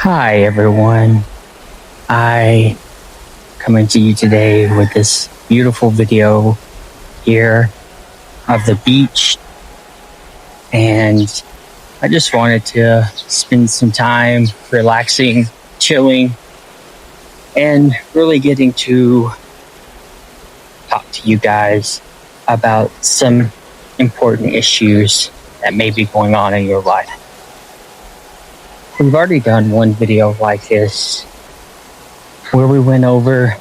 Hi everyone. I coming to you today with this beautiful video here of the beach, and I just wanted to spend some time relaxing, chilling, and really getting to talk to you guys about some important issues that may be going on in your life. We've already done one video like this where we went over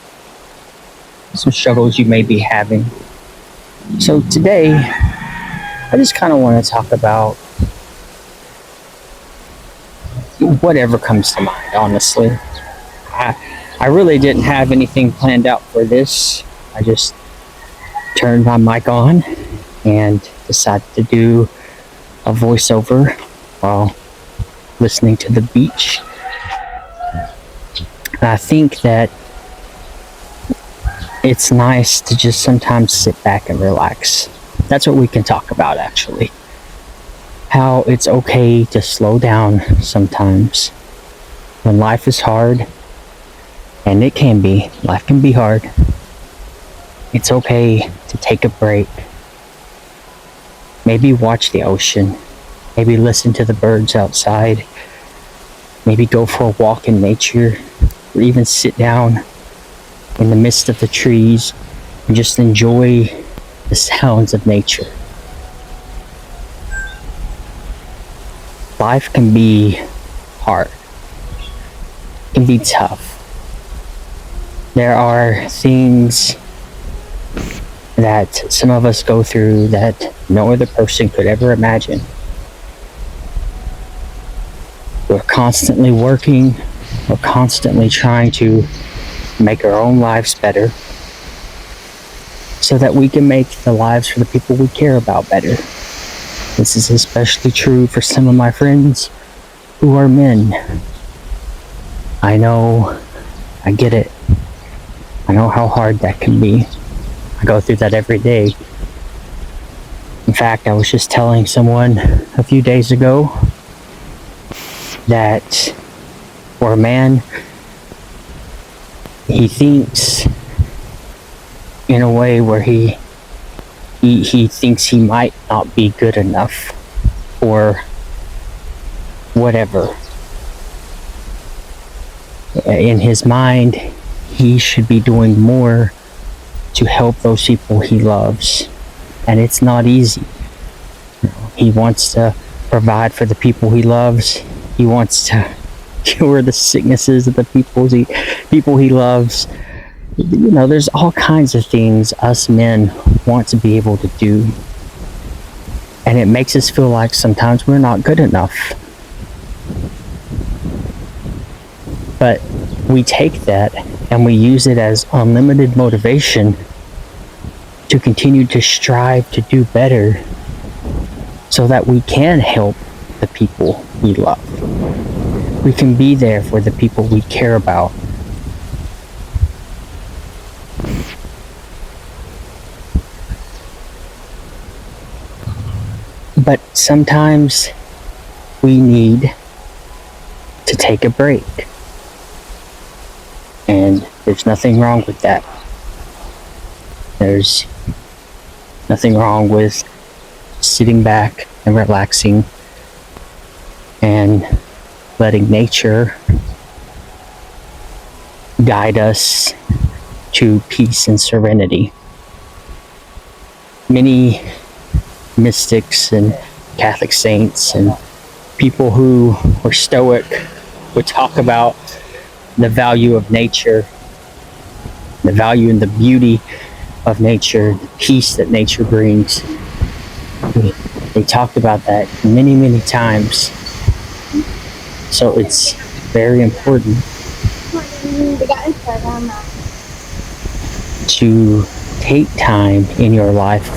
some struggles you may be having. So today, I just kind of want to talk about whatever comes to mind, honestly. I really didn't have anything planned out for this. I just turned my mic on and decided to do a voiceover while listening to the beach. And I think that it's nice to just sometimes sit back and relax. That's what we can talk about, actually. How it's okay to slow down sometimes when life is hard, and it can be. Life can be hard. It's okay to take a break. Maybe watch the ocean. Maybe listen to the birds outside. Maybe go for a walk in nature, or even sit down in the midst of the trees and just enjoy the sounds of nature. Life can be hard. It can be tough. There are things that some of us go through that no other person could ever imagine. We're constantly working, we're constantly trying to make our own lives better so that we can make the lives for the people we care about better. This is especially true for some of my friends who are men. I know, I get it. I know how hard that can be. I go through that every day. In fact, I was just telling someone a few days ago that for a man, he thinks in a way where he thinks he might not be good enough or whatever. In his mind, he should be doing more to help those people he loves, and it's not easy. He wants to provide for the people he loves. He wants to cure the sicknesses of the people he loves. There's all kinds of things us men want to be able to do, and it makes us feel like sometimes we're not good enough. But we take that and we use it as unlimited motivation to continue to strive to do better so that we can help the people we love. We can be there for the people we care about. But sometimes we need to take a break. And there's nothing wrong with that. There's nothing wrong with sitting back and relaxing and letting nature guide us to peace and serenity. Many mystics and Catholic saints and people who were stoic would talk about the value of nature, the value and the beauty of nature, the peace that nature brings. They talked about that many, many times. So it's very important to take time in your life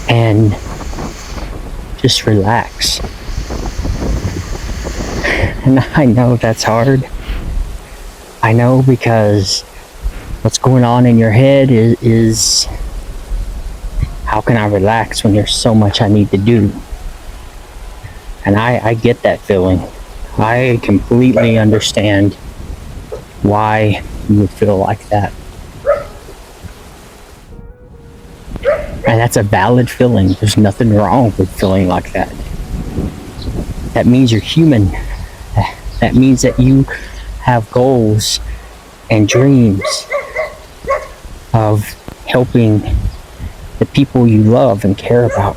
and just relax. And I know that's hard. I know, because what's going on in your head is how can I relax when there's so much I need to do? And I get that feeling. I completely understand why you would feel like that. And that's a valid feeling. There's nothing wrong with feeling like that. That means you're human. That means that you have goals and dreams of helping the people you love and care about.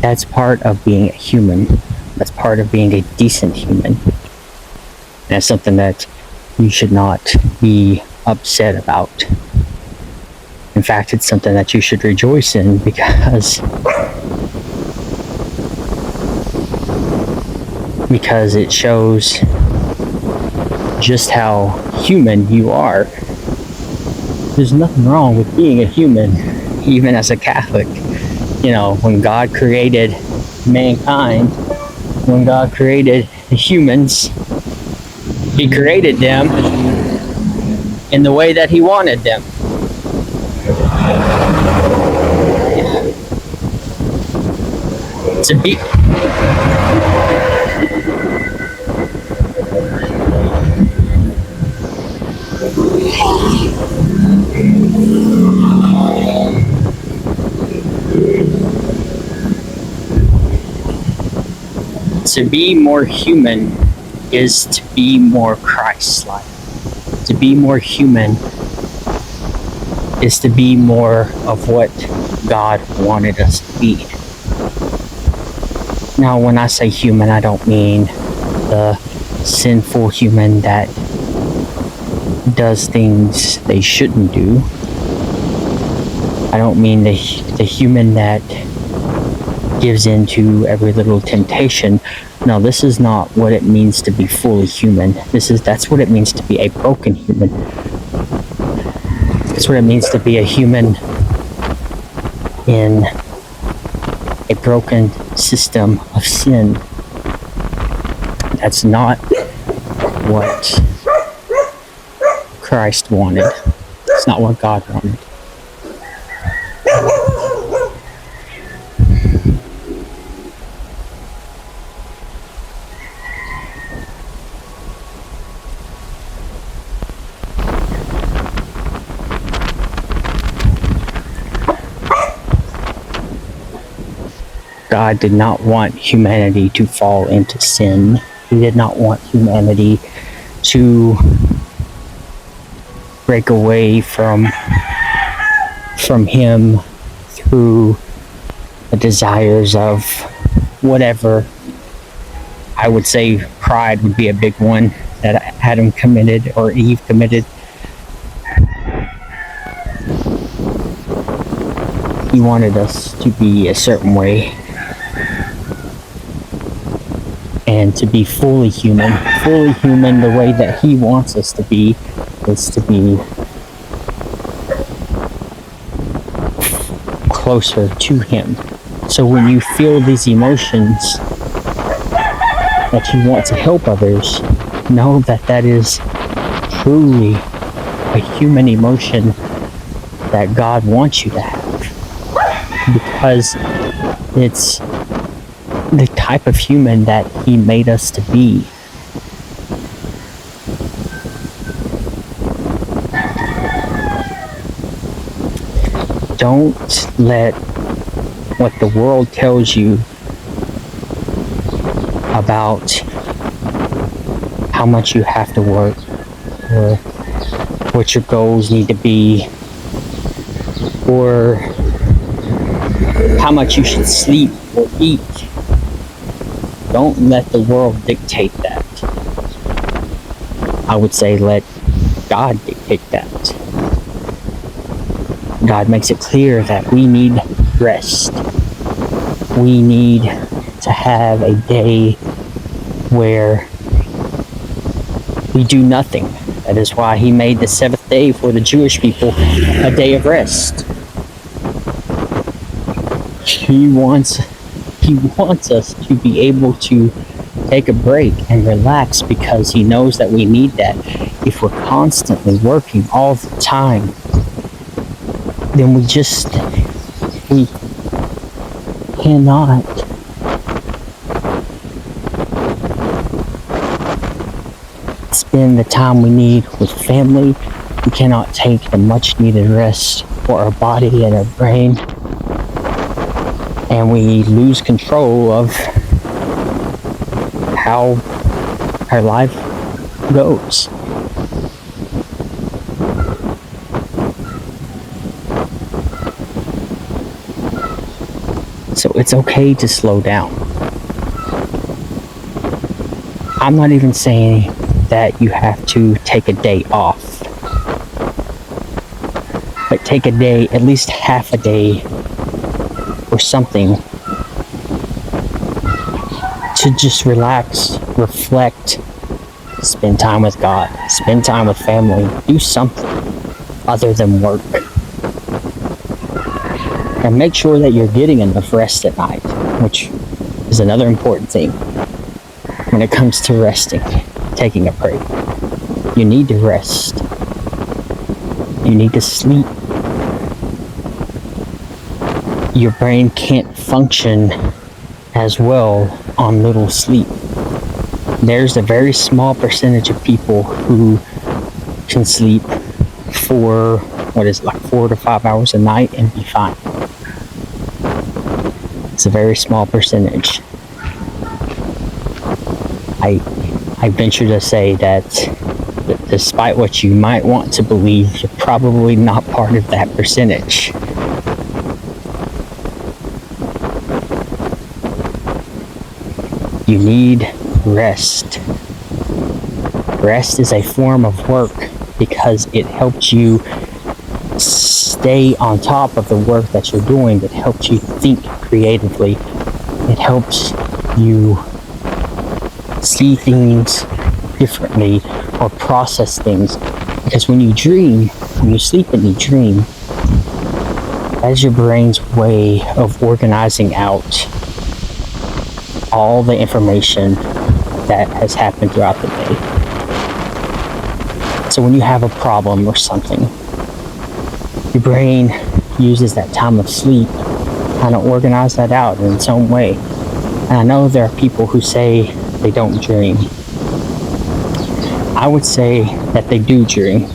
That's part of being a human. That's part of being a decent human. And it's something that you should not be upset about. In fact, it's something that you should rejoice in, because it shows just how human you are. There's nothing wrong with being a human, even as a Catholic. You know, when God created mankind, when God created the humans, He created them in the way that He wanted them. To be more human is to be more Christ-like. To be more human is to be more of what God wanted us to be. Now, when I say human, I don't mean the sinful human that does things they shouldn't do. I don't mean the human that gives in to every little temptation. No, this is not what it means to be fully human. That's what it means to be a broken human. That's what it means to be a human in a broken system of sin. That's not what Christ wanted. It's not what God wanted. God did not want humanity to fall into sin. He did not want humanity to break away from Him through the desires of whatever. I would say pride would be a big one that Adam committed, or Eve committed. He wanted us to be a certain way, and to be fully human the way that He wants us to be, is to be closer to Him. So when you feel these emotions that you want to help others, know that that is truly a human emotion that God wants you to have, because it's the type of human that He made us to be. Don't let what the world tells you about how much you have to work, or what your goals need to be, or how much you should sleep or eat. Don't let the world dictate that. I would say let God dictate that. God makes it clear that we need rest. We need to have a day where we do nothing. That is why He made the seventh day for the Jewish people a day of rest. He wants us to be able to take a break and relax, because He knows that we need that. If we're constantly working all the time, then we cannot spend the time we need with family. We cannot take the much needed rest for our body and our brain, and we lose control of how our life goes. So it's okay to slow down. I'm not even saying that you have to take a day off, but take a day, at least half a day or something, to just relax, reflect, spend time with God, spend time with family, do something other than work. And make sure that you're getting enough rest at night, which is another important thing when it comes to resting, taking a break. You need to rest. You need to sleep. Your brain can't function as well on little sleep. There's a very small percentage of people who can sleep for 4 to 5 hours a night and be fine. It's a very small percentage. I venture to say that despite what you might want to believe, you're probably not part of that percentage. You need rest. Rest is a form of work because it helps you stay on top of the work that you're doing. It helps you think creatively. It helps you see things differently or process things. Because when you dream, when you sleep and you dream, that is your brain's way of organizing out all the information that has happened throughout the day. So when you have a problem or something, your brain uses that time of sleep to kind of organize that out in its own way. And I know there are people who say they don't dream. I would say that they do dream.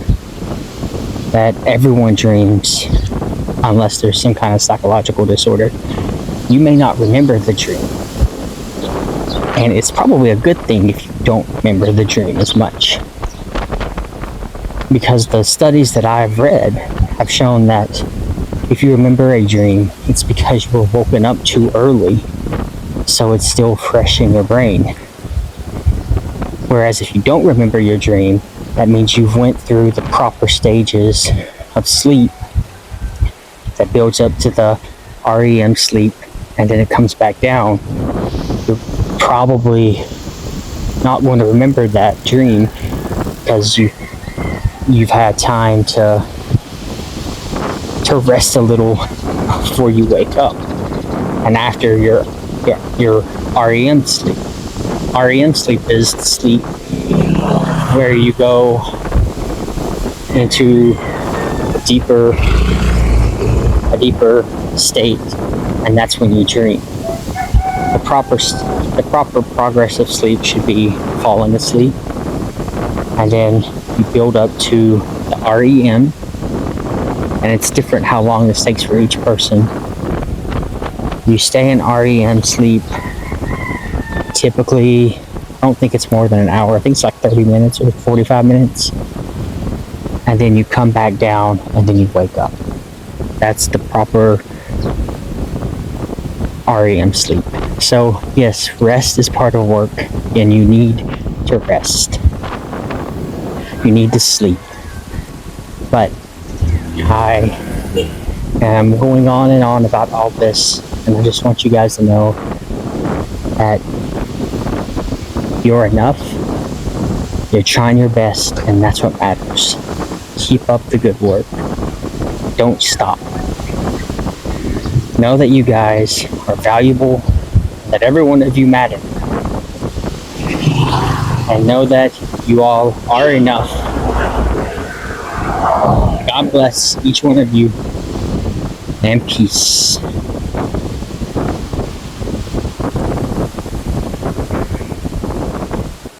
That everyone dreams, unless there's some kind of psychological disorder. You may not remember the dream. And it's probably a good thing if you don't remember the dream as much. Because the studies that I've read have shown that if you remember a dream, it's because you were woken up too early, so it's still fresh in your brain. Whereas if you don't remember your dream, that means you went through the proper stages of sleep that builds up to the REM sleep, and then it comes back down. You're probably not going to remember that dream because you've had time to rest a little before you wake up. And after your REM sleep. REM sleep is sleep where you go into a deeper state, and that's when you dream. The proper progress of sleep should be falling asleep, and then you build up to the REM, and it's different how long this takes for each person. You stay in REM sleep typically, I don't think it's more than an hour. I think it's like 30 minutes or 45 minutes. And then you come back down and then you wake up. That's the proper REM sleep. So yes, rest is part of work, and you need to rest. You need to sleep. But I am going on and on about all this, and I just want you guys to know that you're enough, you're trying your best, and that's what matters. Keep up the good work. Don't stop. Know that you guys are valuable, that every one of you matter. And know that you all are enough. God bless each one of you. and peace.